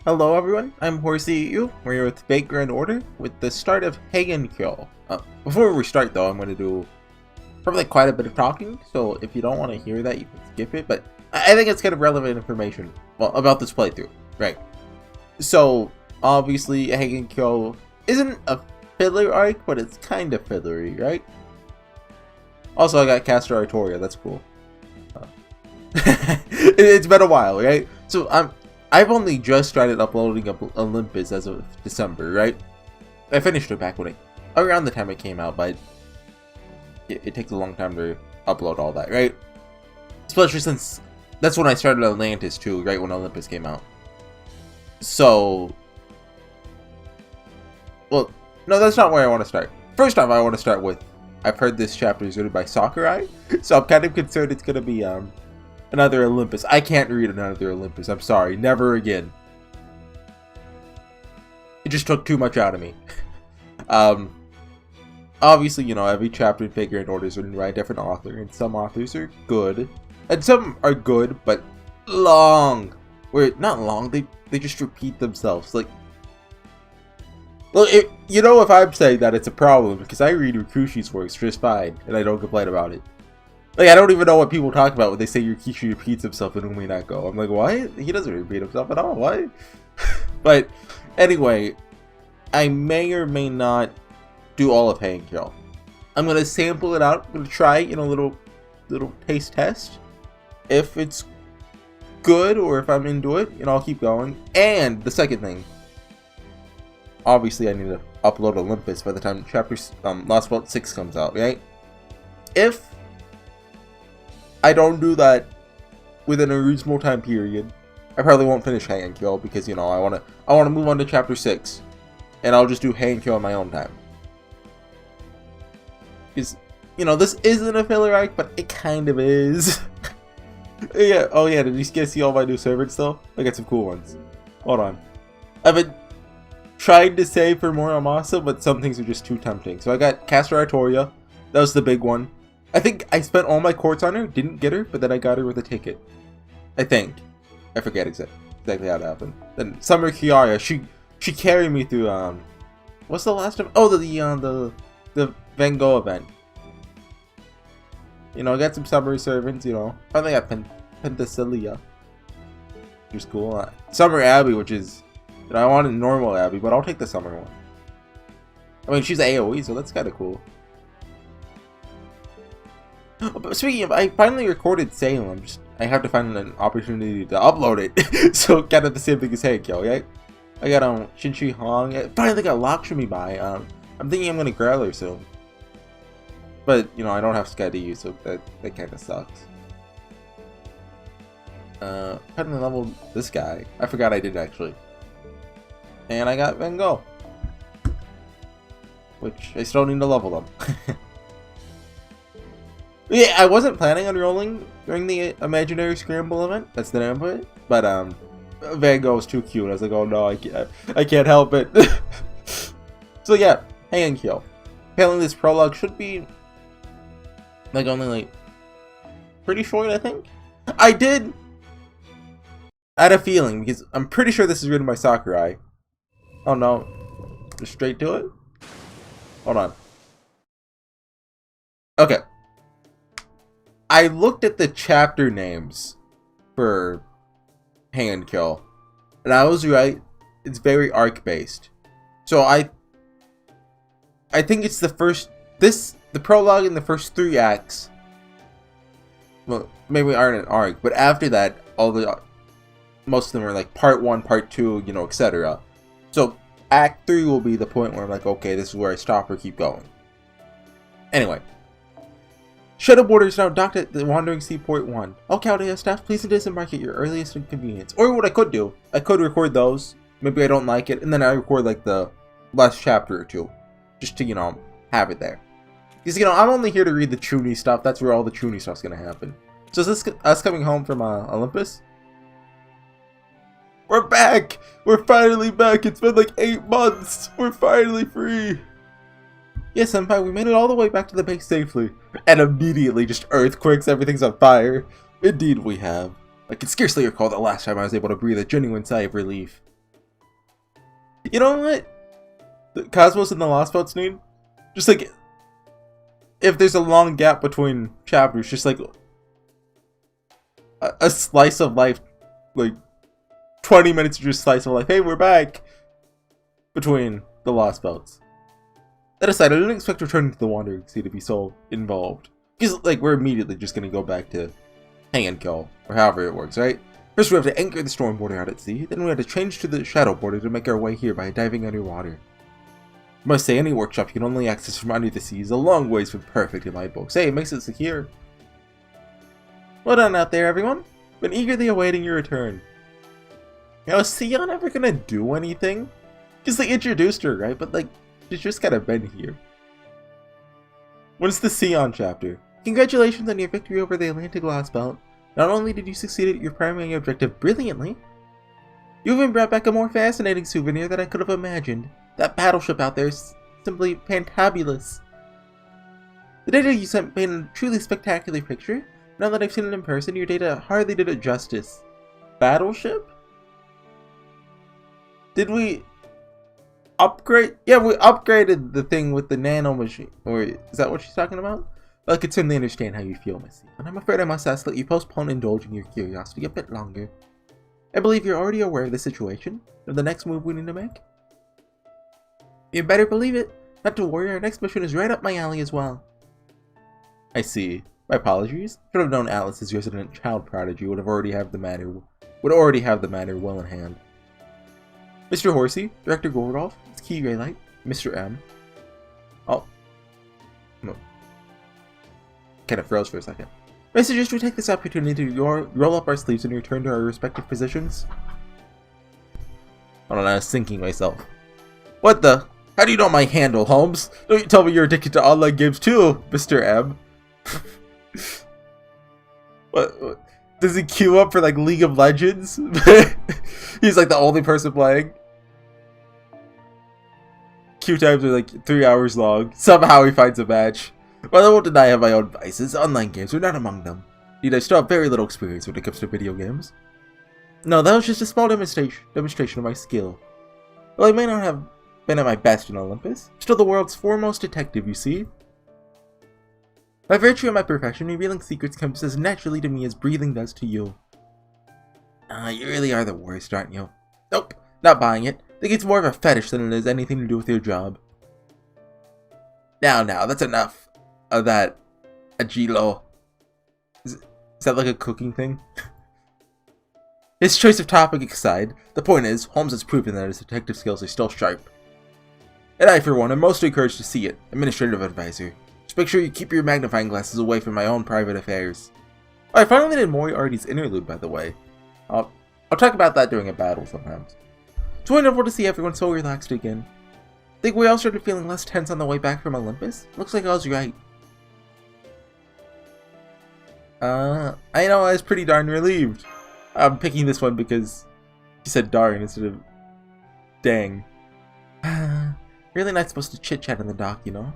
Hello everyone, I'm HorseyEatYou. We're here with Big Grand Order with the start of Heian-Kyo. Before we start though, I'm going to do probably quite a bit of talking, so if you don't want to hear that, you can skip it, but I think it's kind of relevant information, well, about this playthrough, right? So, obviously, Heian-Kyo isn't a filler arc, but it's kind of fillery, right? Also, I got Caster Artoria, that's cool. It's been a while, right? So, I've only just started uploading Olympus as of December, right? I finished it back when around the time it came out, but it takes a long time to upload all that, right? Especially since that's when I started Atlantis too, right when Olympus came out. So, well, no, that's not where I want to start. First off, I want to start with, I've heard this chapter is written by Sakurai, so I'm kind of concerned it's going to be, another Olympus. I can't read another Olympus. I'm sorry. Never again. It just took too much out of me. Obviously, you know, every chapter in Figure and Order is written by a different author, and some authors are good. And some are good, but long. Or, not long, they just repeat themselves. Like, well, you know, if I'm saying that, it's a problem, because I read Rikushi's works just fine, and I don't complain about it. Like, I don't even know what people talk about when they say Rikishi repeats himself in Uminako. I'm like, what? He doesn't repeat himself at all. What? But, anyway, I may or may not do all of Heian-Kyo. I'm going to sample it out. I'm going to try, you know, little taste test. If it's good or if I'm into it, you know, I'll keep going. And the second thing, obviously I need to upload Olympus by the time chapter Lostbelt 6 comes out, right? If I don't do that within a reasonable time period, I probably won't finish Heian-Kyo because, you know, I wanna move on to chapter 6, and I'll just do Heian-Kyo on my own time. Because, you know, this isn't a filler arc, but it kind of is. Yeah. Oh yeah. Did you guys see all my new servants though? I got some cool ones. Hold on. I've been trying to save for more Amasa, but some things are just too tempting. So I got Caster Artoria. That was the big one. I think I spent all my quartz on her, didn't get her, but then I got her with a ticket. I think. I forget exactly how it happened. Then Summer Kiara, she carried me through, what's the last of, oh, the Van Gogh event. You know, I got some summer servants, you know. Finally got Penthesilea, which is cool. Summer Abby, which is, you know, I wanted normal Abby, but I'll take the summer one. I mean, she's AoE, so that's kind of cool. But speaking of, I finally recorded Salem. I have to find an opportunity to upload it. So kind of the same thing as Heian-Kyo, right? I got Shinchi Hong. I finally got Lakshmi by. I'm thinking I'm gonna grab her soon. But you know, I don't have Sky to use, so that kind of sucks. Finally leveled this guy. I forgot I did actually. And I got Van Gogh, which I still need to level them. Yeah, I wasn't planning on rolling during the Imaginary Scramble event. That's the name of it. But Van Gogh was too cute. I was like, oh no, I can't help it. So yeah, Heian-Kyo. Apparently this prologue should be like only like pretty short, I think. I had a feeling because I'm pretty sure this is written by Sakurai. Oh no, just straight to it. Hold on. Okay. I looked at the chapter names for Heian-Kyo, and I was right. It's very arc-based. So I think it's the prologue in the first 3 acts. Well, maybe aren't an arc, but after that, most of them are like part 1, part 2, you know, etc. So Act 3 will be the point where I'm like, okay, this is where I stop or keep going. Anyway. Shuttle Border is now docked at the Wandering Seaport 1. All Chaldea staff, please disembark at your earliest inconvenience. Or what I could do, I could record those. Maybe I don't like it, and then I record like the last chapter or 2. Just to, you know, have it there. Because, you know, I'm only here to read the Chuny stuff. That's where all the Chuny stuff's gonna happen. So is this us coming home from Olympus? We're back! We're finally back! It's been like 8 months! We're finally free! Yes, Senpai, we made it all the way back to the base safely. And immediately just earthquakes, everything's on fire. Indeed we have. I can scarcely recall the last time I was able to breathe a genuine sigh of relief. You know what? The Cosmos and the Lostbelts need? Just like, if there's a long gap between chapters, just like a slice of life, like 20 minutes of just slice of life. Hey, we're back! Between the Lostbelts. That aside, I didn't expect returning to the Wandering Sea to be so involved. Because, like, we're immediately just gonna go back to Heian-Kyo, or however it works, right? First we have to anchor the storm border out at sea, then we have to change to the shadow border to make our way here by diving underwater. I must say, any workshop you can only access from under the sea is a long ways from perfect in my books. Hey, it makes it secure. Well done out there, everyone. Been eagerly awaiting your return. Now, is Sion ever gonna do anything? Because they introduced her, right? But, like, she's just kind of been here. When's the Sion chapter? Congratulations on your victory over the Atlantic Lostbelt. Not only did you succeed at your primary objective brilliantly, you even brought back a more fascinating souvenir than I could have imagined. That battleship out there is simply fantabulous. The data you sent painted a truly spectacular picture. Now that I've seen it in person, your data hardly did it justice. Battleship? Did we upgrade? Yeah, we upgraded the thing with the nano machine. Or is that what she's talking about? Well, I could certainly understand how you feel, Missy, but I'm afraid I must ask that you postpone indulging your curiosity a bit longer. I believe you're already aware of the situation, of the next move we need to make. You better believe it. Not to worry, our next mission is right up my alley as well. I see. My apologies. Should have known Alice's resident child prodigy would already have the matter well in hand. Mr. Horsey, Director Gordolf, Ms. Key Raylight, Mr. M. Oh. No. Kind of froze for a second. I suggest we take this opportunity to roll up our sleeves and return to our respective positions. Hold on, I was thinking myself. What the? How do you know my handle, Holmes? Don't you tell me you're addicted to online games too, Mr. M. What? Does he queue up for like League of Legends? He's like the only person playing. Queue times are like 3 hours long. Somehow he finds a match. While I won't deny I have my own vices, online games are not among them. Indeed, I still have very little experience when it comes to video games. No, that was just a small demonstration of my skill. Well, I may not have been at my best in Olympus, still the world's foremost detective, you see. By virtue of my profession, revealing secrets comes as naturally to me as breathing does to you. You really are the worst, aren't you? Nope, not buying it. I think it's more of a fetish than it has anything to do with your job. Now, that's enough of that, Agilo. Is that like a cooking thing? His choice of topic aside, the point is, Holmes has proven that his detective skills are still sharp. And I, for one, am most encouraged to see it, Administrative Advisor. Just make sure you keep your magnifying glasses away from my own private affairs. Oh, I finally did Moriarty's interlude, by the way. I'll talk about that during a battle sometimes. It's wonderful to see everyone so relaxed again. Think we all started feeling less tense on the way back from Olympus? Looks like I was right. I know, I was pretty darn relieved. I'm picking this one because he said darn instead of dang. Really not supposed to chit-chat in the dock, you know?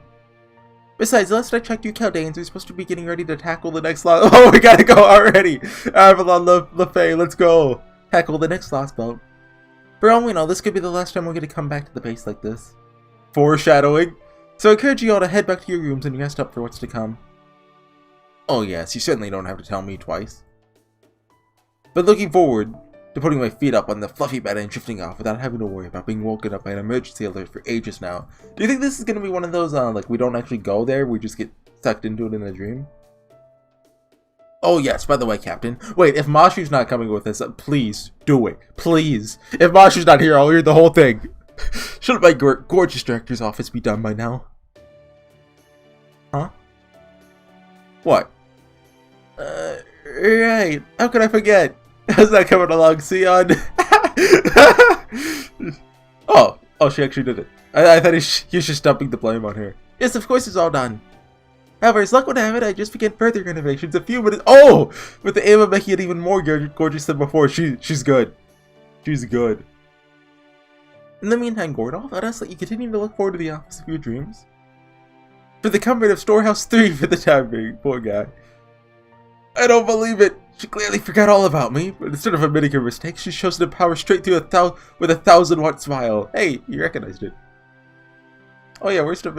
Besides, last I checked, you Chaldeans are supposed to be getting ready to tackle the next lost... Oh, we gotta go already! Avalon LaFay, let's go! Tackle the next Lostbelt. For all we know, this could be the last time we're gonna come back to the base like this. Foreshadowing. So I encourage you all to head back to your rooms and rest up for what's to come. Oh yes, you certainly don't have to tell me twice. But looking forward to putting my feet up on the fluffy bed and drifting off without having to worry about being woken up by an emergency alert for ages now. Do you think this is going to be one of those, like, we don't actually go there, we just get sucked into it in a dream? Oh yes, by the way, Captain. Wait, if Mashu's not coming with us, please, do it. Please. If Mashu's not here, I'll hear the whole thing. Shouldn't my gorgeous director's office be done by now? Huh? What? Right. How could I forget? How's that coming along, Sion? oh, she actually did it. I thought he was just dumping the blame on her. Yes, of course it's all done. However, as luck would have it, I just began further renovations a few minutes. Oh! With the aim of making it even more gorgeous than before. She's good. She's good. In the meantime, Gordolf, I'd ask that you continue to look forward to the office of your dreams. For the comfort of Storehouse 3 for the time being. Poor guy. I don't believe it. She clearly forgot all about me, but instead of admitting her mistake, she's chosen to power straight through with a 1,000-watt smile. Hey, you recognized it. Oh yeah, where's Da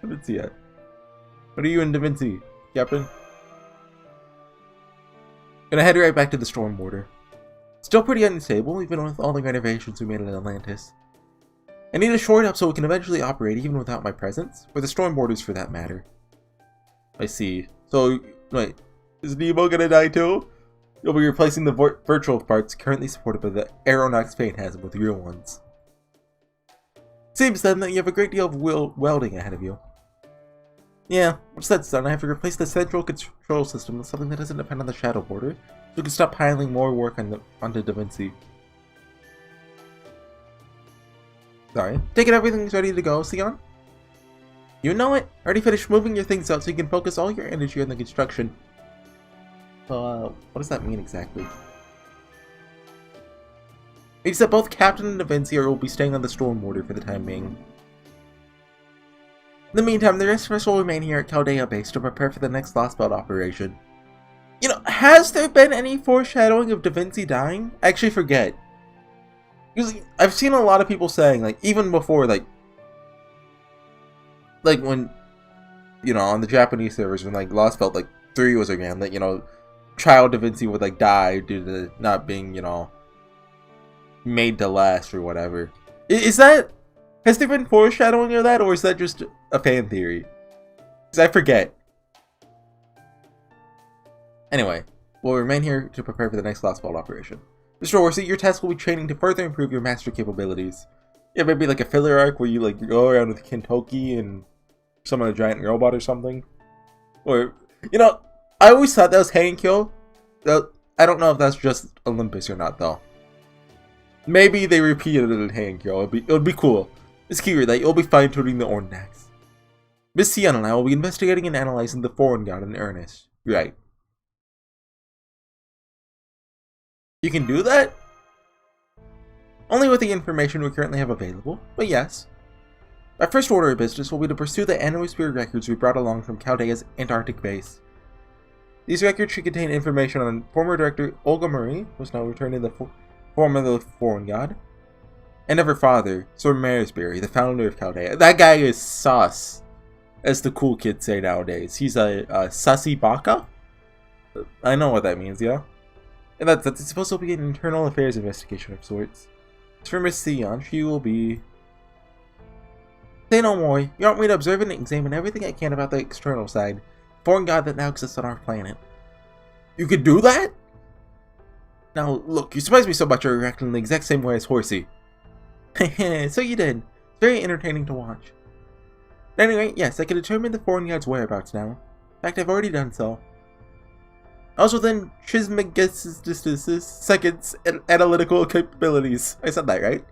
Vinci at? What are you in Da Vinci, Captain? Gonna head right back to the storm border. Still pretty unstable, even with all the renovations we made in Atlantis. I need a short up so we can eventually operate even without my presence, or the storm borders for that matter. I see. So, wait, is Nemo gonna die too? You'll be replacing the virtual parts currently supported by the aeronautics paint has with real ones. Seems then that you have a great deal of welding ahead of you. Yeah, once that's done, I have to replace the central control system with something that doesn't depend on the shadow border, so we can stop piling more work onto Da Vinci. Sorry. Take it everything's ready to go, Sion? You know it! Already finished moving your things out so you can focus all your energy on the construction. What does that mean exactly? Means that both Captain and Da Vinci will be staying on the storm border for the time being. In the meantime, the rest of us will remain here at Chaldea Base to prepare for the next Lostbelt operation. You know, has there been any foreshadowing of Da Vinci dying? I actually forget. Because I've seen a lot of people saying, like, even before, like when, you know, on the Japanese servers, when, like, Lostbelt, like, 3 was around, that, you know, Child Da Vinci would, like, die due to not being, you know, made to last or whatever. Is that... Has there been foreshadowing of that, or is that just a fan theory? Because I forget. Anyway, we'll remain here to prepare for the next Lostbelt operation. Mr. Horsey, your task will be training to further improve your master capabilities. Yeah, maybe like a filler arc where you like go around with Kentucky and summon a giant robot or something. Or, you know, I always thought that was Heian-Kyo. I don't know if that's just Olympus or not, though. Maybe they repeated it in Heian-Kyo. It would be cool. It's clear that you'll be fine-tuning the Ornax. Miss Sion and I will be investigating and analyzing the foreign god in earnest. Right. You can do that? Only with the information we currently have available, but yes. My first order of business will be to pursue the Anosphere records we brought along from Chaldea's Antarctic base. These records should contain information on former director Olga Marie, who is now returning the form of the foreign god, and of her father, Sir Maresbury, the founder of Chaldea. That guy is sus, as the cool kids say nowadays. He's a sussy baka? I know what that means, yeah? And that's supposed to be an internal affairs investigation of sorts. As for Miss Sion, she will be... Say no more. You want me to observe and examine everything I can about the external side. Foreign god that now exists on our planet. You could do that? Now, look, you surprised me so much you're acting the exact same way as Horsey. So you did. It's very entertaining to watch. At any rate, yes, I can determine the foreign god's whereabouts now. In fact, I've already done so. Also then, Trismegistus seconds and analytical capabilities. I said that right.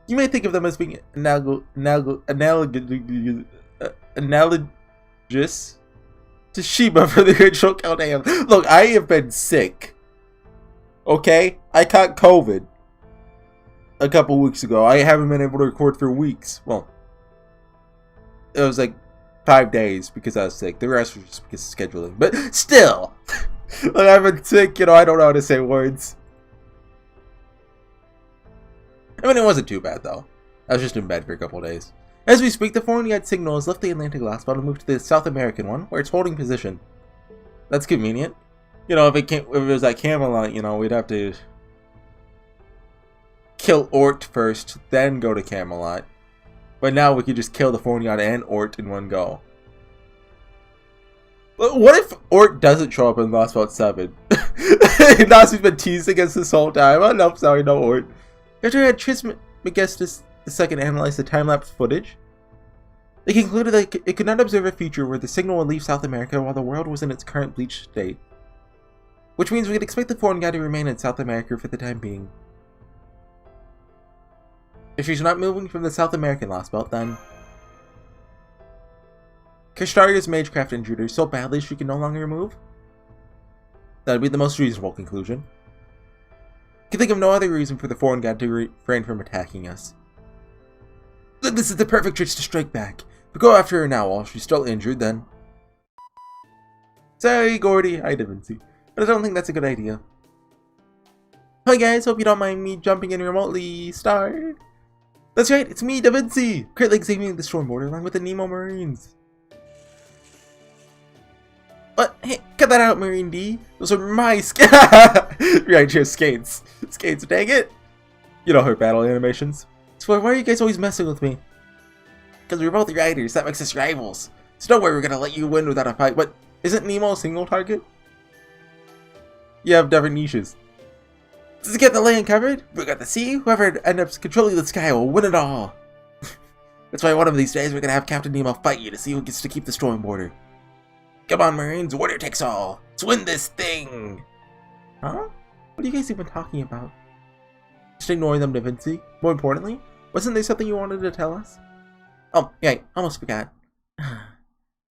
You may think of them as being analogous to Sheba for the original Chaldea. Look, I have been sick. Okay? I caught COVID a couple weeks ago. I haven't been able to record for weeks. Well, it was like 5 days because I was sick. The rest was just because of scheduling. But still, like I've been sick, you know, I don't know how to say words. I mean, it wasn't too bad though. I was just in bed for a couple days. As we speak, the foreign god signal has left the Atlantic Lostbelt and moved to the South American one, where it's holding position. That's convenient. You know, if it was at Camelot, you know, we'd have to kill Ort first, then go to Camelot. But now we could just kill the foreign god and Ort in one go. What if Ort doesn't show up in Lostbelt 7? Nasu's been teasing us this whole time. Oh no, sorry, no Ort. After I had Trismegistus II analyze the time-lapse footage, they concluded that it could not observe a future where the signal would leave South America while the world was in its current bleached state. Which means we could expect the foreign god to remain in South America for the time being. If she's not moving from the South American Lostbelt, then Kashtaria's magecraft injured her so badly she can no longer move? That would be the most reasonable conclusion. I can think of no other reason for the foreign god to refrain from attacking us. This is the perfect chance to strike back. If we go after her now while she's still injured, then... Sorry, Gordy, I Da Vinci, but I don't think that's a good idea. Hi guys, hope you don't mind me jumping in remotely. Start. That's right, it's me, Da Vinci! Currently examining the storm border along with the Nemo Marines. What? Hey, cut that out, Marine D. Those are my skates. Right here, skates. Skates, dang it. You know her battle animations. So why are you guys always messing with me? Because we're both riders, that makes us rivals. So don't worry, we're gonna let you win without a fight. But isn't Nemo a single target? You have different niches. To get the land covered, we got the sea. Whoever ends up controlling the sky will win it all. That's why one of these days we're gonna have Captain Nemo fight you to see who gets to keep the storm border. Come on, Marines, winner takes all. Let's win this thing. Huh? What are you guys even talking about? Just ignore them, Da Vinci. More importantly, wasn't there something you wanted to tell us? Oh, yeah, almost forgot.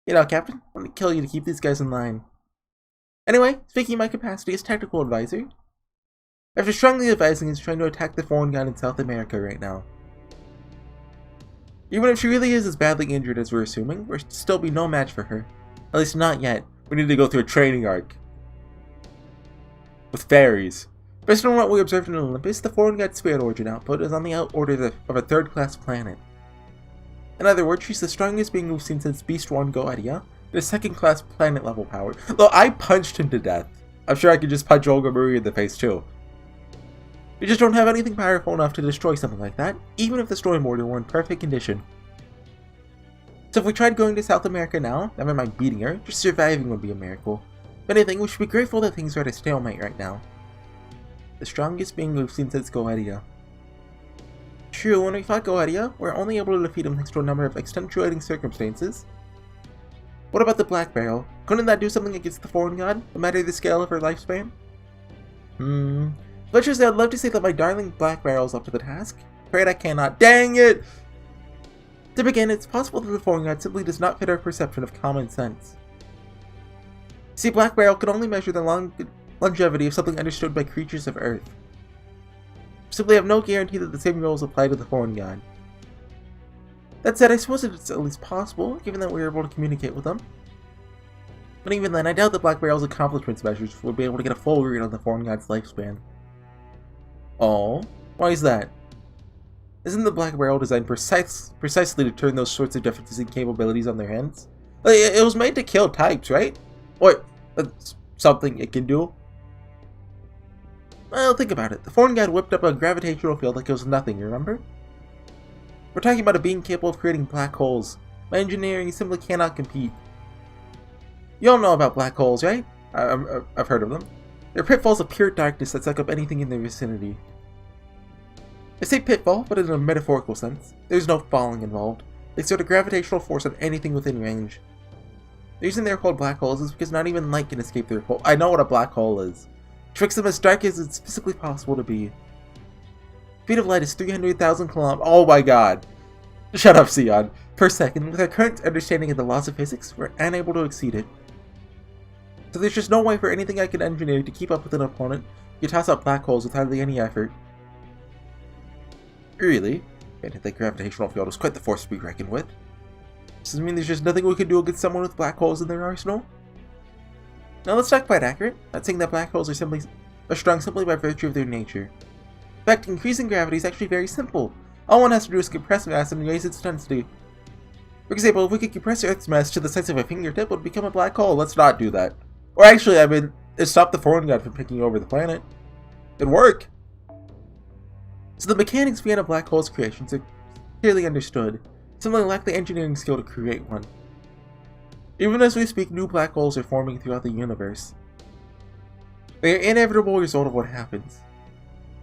You know, Captain, I'm gonna kill you to keep these guys in line. Anyway, speaking of my capacity as technical advisor, after strongly advising is trying to attack the foreign god in South America right now. Even if she really is as badly injured as we're assuming, we'll still be no match for her. At least not yet. We need to go through a training arc. With fairies. Based on what we observed in Olympus, the foreign god's spirit origin output is on the outorder of a third-class planet. In other words, she's the strongest being we've seen since Beast 1 Goetia, and a second-class planet-level power. Though I punched him to death. I'm sure I could just punch Olga Marie in the face too. We just don't have anything powerful enough to destroy something like that, even if the storm border were in perfect condition. So if we tried going to South America now, never mind beating her, just surviving would be a miracle. If anything, we should be grateful that things are at a stalemate right now. The strongest being we've seen since Goetia. True, when we fought Goetia, we were only able to defeat him thanks to a number of extenuating circumstances. What about the Black Barrel? Couldn't that do something against the foreign god, no matter the scale of her lifespan? Let's just say I'd love to say that my darling Black Barrel is up to the task. Afraid I cannot. Dang it! To begin, it's possible that the foreign god simply does not fit our perception of common sense. See, Black Barrel could only measure the longevity of something understood by creatures of Earth. We simply have no guarantee that the same rules apply to the foreign god. That said, I suppose it's at least possible, given that we were able to communicate with them. But even then, I doubt that Black Barrel's accomplishments measures would be able to get a full read on the foreign god's lifespan. Oh? Why is that? Isn't the Black Barrel designed precisely to turn those sorts of differences in capabilities on their hands? Like, it was made to kill types, right? Or, that's something it can do? Well, think about it. The foreign god whipped up a gravitational field like it was nothing, remember? We're talking about a being capable of creating black holes. My engineering simply cannot compete. You all know about black holes, right? I've heard of them. They're pitfalls of pure darkness that suck up anything in their vicinity. I say pitfall, but in a metaphorical sense. There's no falling involved. They exert a gravitational force on anything within range. The reason they're called black holes is because not even light can escape their hole. I know what a black hole is. It makes them as dark as it's physically possible to be. Speed of light is 300,000 kilometers. Oh my god. Shut up, Sion. Per second, with our current understanding of the laws of physics, we're unable to exceed it. So there's just no way for anything I can engineer to keep up with an opponent. You toss out black holes with hardly any effort. Really? Granted, that gravitational field is quite the force to be reckoned with. Does this mean there's just nothing we can do against someone with black holes in their arsenal? Now that's not quite accurate. Not saying that black holes are strong simply by virtue of their nature. In fact, increasing gravity is actually very simple. All one has to do is compress mass and raise its density. For example, if we could compress Earth's mass to the size of a fingertip, it would become a black hole. Let's not do that. Or actually, I mean, it stopped the foreign god from taking over the planet. It'd work. So the mechanics behind a black hole's creations are clearly understood. Simply lack the engineering skill to create one. Even as we speak, new black holes are forming throughout the universe. They are an inevitable result of what happens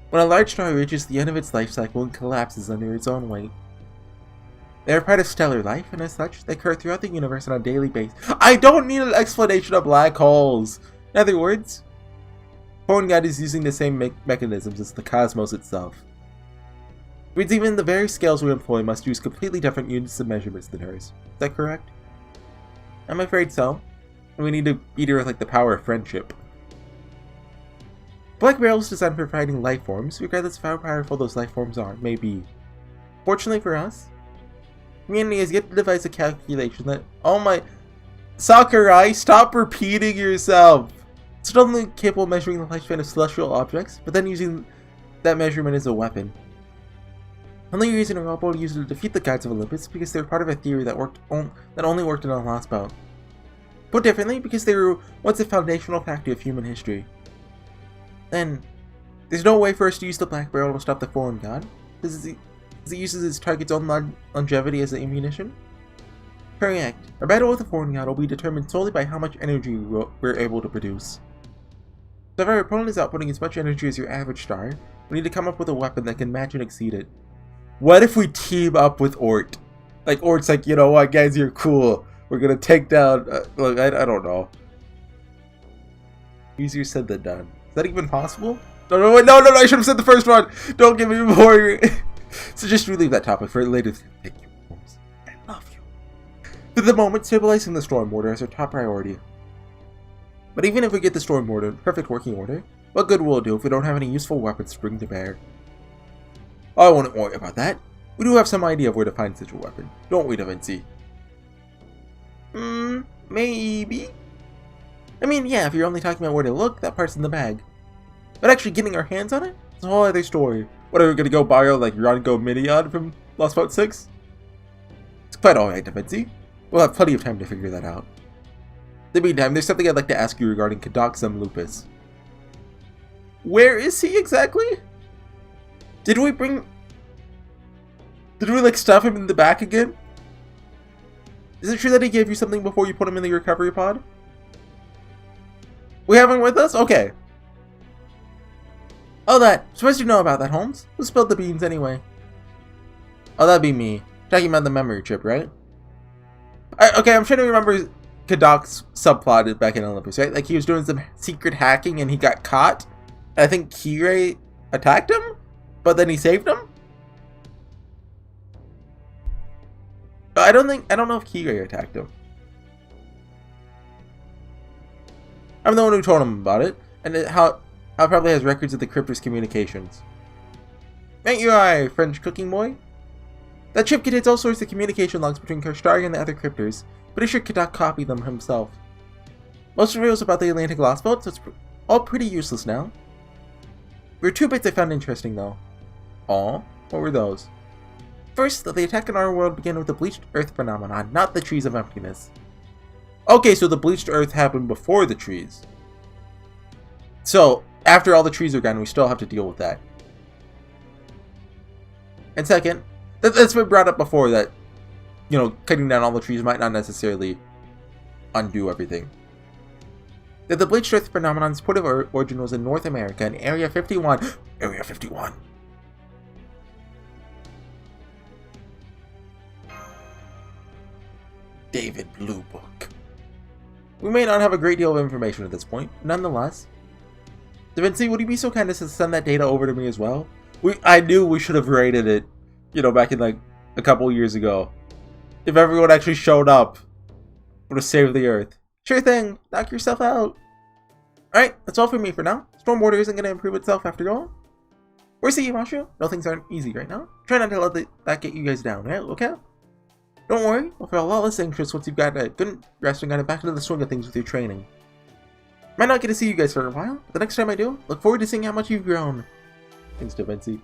when a large star reaches the end of its life cycle and collapses under its own weight. They are part of stellar life, and as such, they occur throughout the universe on a daily basis. I don't need an explanation of black holes! In other words, foreign god is using the same mechanisms as the cosmos itself. Which means even the very scales we employ must use completely different units of measurements than hers. Is that correct? I'm afraid so. And we need to beat her with like the power of friendship. Black Barrel is designed for fighting life forms, regardless of how powerful those life forms may be. Fortunately for us, humanity has yet to devise a calculation that— oh my— Sakurai, stop repeating yourself! It's not only capable of measuring the lifespan of celestial objects, but then using that measurement as a weapon. The only reason we're able to use it to defeat the Gods of Olympus is because they're part of a theory that only worked in a Lostbelt. Put differently, because they were once a foundational factor of human history. Then, there's no way for us to use the Black Barrel to stop the foreign god, because it uses its target's own longevity as an ammunition. Correct. Our battle with the foreign god will be determined solely by how much energy we're able to produce. So if our opponent is outputting as much energy as your average star, we need to come up with a weapon that can match and exceed it. What if we team up with Ort? Like, Ort's like, you know what, guys, you're cool. We're gonna take down... look, I don't know. Easier said than done. Is that even possible? No, I should have said the first one! Don't give me more! So just relieve that topic for later. Thank you, Holmes. I love you. For the moment, stabilizing the storm mortar is our top priority. But even if we get the storm mortar in perfect working order, what good will it do if we don't have any useful weapons to bring to bear? I wouldn't worry about that. We do have some idea of where to find such a weapon, don't we, Da Vinci? Maybe? I mean, yeah, if you're only talking about where to look, that part's in the bag. But actually getting our hands on it? It's a whole other story. What, are we gonna go bio like Rongo Minion from Lostbelt 6? It's quite alright, Da Vinci. We'll have plenty of time to figure that out. In the meantime, there's something I'd like to ask you regarding Cadoxum Lupus. Where is he exactly? Did we like stuff him in the back again? Is it true that he gave you something before you put him in the recovery pod? We have him with us? Okay. Oh, that. Supposed to know about that, Holmes. Who spilled the beans anyway? Oh, that'd be me. Talking about the memory chip, right? Okay, I'm trying to remember Kadok's subplot back in Olympus, right? Like he was doing some secret hacking and he got caught. I think Kirei attacked him, but then he saved him? I don't know if Kirei attacked him. I'm the one who told him about it, and how it probably has records of the Cryptors' communications. Ain't you I, French cooking boy? That chip contains all sorts of communication logs between Karstari and the other Cryptors, but I'm sure Kadok copied them himself. Most of it was about the Atlantic Lostbelt, so it's all pretty useless now. There were two bits I found interesting though. Aw, what were those? First, that the attack on our world began with the bleached earth phenomenon, not the trees of emptiness. Okay, so the bleached earth happened before the trees. So, after all the trees are gone, we still have to deal with that. And second, that's been brought up before that, you know, cutting down all the trees might not necessarily undo everything. That the bleached earth phenomenon's point of origin was in North America in Area 51. Area 51. David Blue Book. We may not have a great deal of information at this point, nonetheless. Da Vinci, would you be so kind as to send that data over to me as well? I knew we should have rated it, you know, back in like a couple years ago. If everyone actually showed up, would have saved the Earth. Sure thing, knock yourself out. Alright, that's all for me for now. Storm Water isn't going to improve itself after all. HorseyEatYou? No, things aren't easy right now. Try not to let that get you guys down, right? Okay? Don't worry, we'll feel a lot less anxious once you've got a good rest and gotten back into the swing of things with your training. Might not get to see you guys for a while, but the next time I do, look forward to seeing how much you've grown. Thanks, Da Vinci.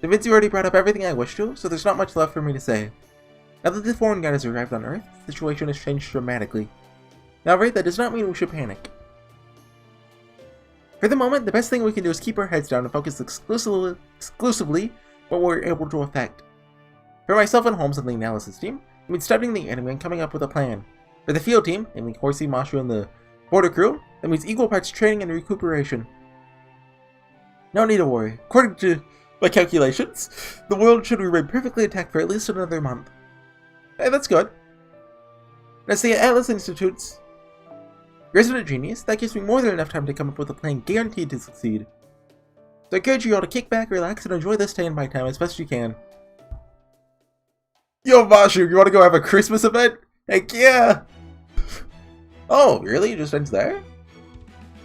Da Vinci already brought up everything I wished to, so there's not much left for me to say. Now that the foreign god has arrived on Earth, the situation has changed dramatically. However, that does not mean we should panic. For the moment, the best thing we can do is keep our heads down and focus exclusively what we're able to affect. For myself and Holmes and the analysis team, we've been studying the enemy and coming up with a plan. For the field team, namely HorseyEatYou and the border crew, that means equal parts training and recuperation. No need to worry. According to my calculations, the world should remain perfectly intact for at least another month. Hey, that's good. As the Atlas Institute's resident genius, that gives me more than enough time to come up with a plan guaranteed to succeed. So I encourage you all to kick back, relax, and enjoy this standby time as best you can. Yo, Mashu, you want to go have a Christmas event? Heck yeah! Oh, really? It just ends there?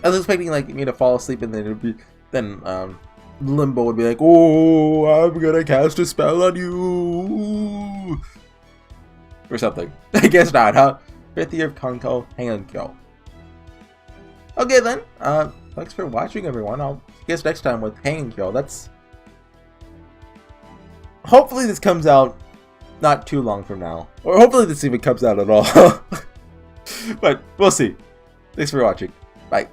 I was expecting like me to fall asleep and then it'd be Limbo would be like, oh, I'm gonna cast a spell on you, or something. I guess not, huh? 5th year of Kanto Heian-Kyo. Okay then, thanks for watching everyone. I'll see you guys next time with Heian-Kyo. Hopefully this comes out not too long from now. Or hopefully this even comes out at all. But we'll see. Thanks for watching. Bye.